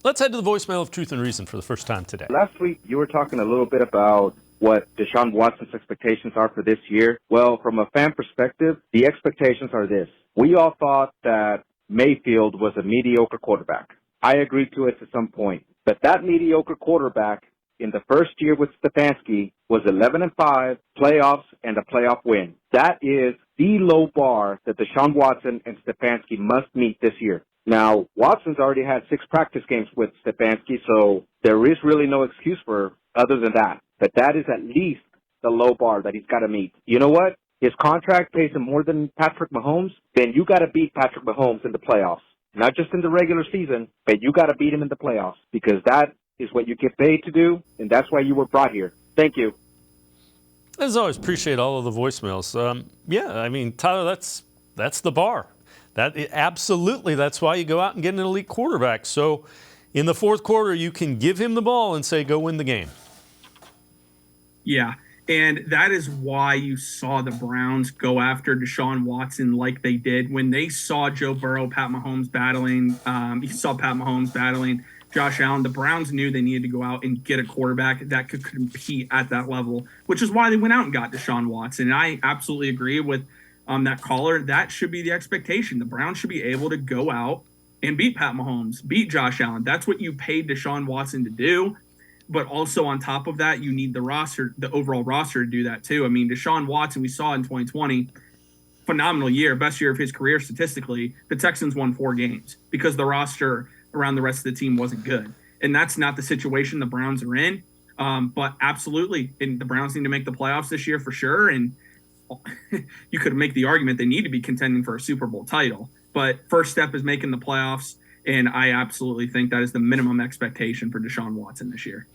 Let's head to the voicemail of Truth and Reason for the first time today. Last week, you were talking a little bit about what Deshaun Watson's expectations are for this year. Well, from a fan perspective, the expectations are this. We all thought that Mayfield was a mediocre quarterback. I agreed to it to some point. But that mediocre quarterback in the first year with Stefanski was 11-5, playoffs, and a playoff win. That is the low bar that Deshaun Watson and Stefanski must meet this year. Now, Watson's already had 6 practice games with Stefanski, so there is really no excuse for other than that. But that is at least the low bar that he's got to meet. You know what? His contract pays him more than Patrick Mahomes, then you got to beat Patrick Mahomes in the playoffs. Not just in the regular season, but you got to beat him in the playoffs because that is what you get paid to do, and that's why you were brought here. Thank you. As always, appreciate all of the voicemails. Tyler, that's the bar. Absolutely, that's why you go out and get an elite quarterback. So in the fourth quarter, you can give him the ball and say, go win the game. Yeah, and that is why you saw the Browns go after Deshaun Watson like they did. When they saw Joe Burrow, Pat Mahomes battling, Josh Allen, the Browns knew they needed to go out and get a quarterback that could compete at that level, which is why they went out and got Deshaun Watson. And I absolutely agree with that caller. That should be the expectation. The Browns should be able to go out and beat Pat Mahomes, beat Josh Allen. That's what you paid Deshaun Watson to do. But also on top of that, you need the overall roster to do that too. I mean, Deshaun Watson, we saw in 2020, phenomenal year, best year of his career statistically. The Texans won 4 games because the roster around the rest of the team wasn't good. And that's not the situation the Browns are in. But absolutely, and the Browns need to make the playoffs this year for sure. And you could make the argument they need to be contending for a Super Bowl title. But first step is making the playoffs. And I absolutely think that is the minimum expectation for Deshaun Watson this year.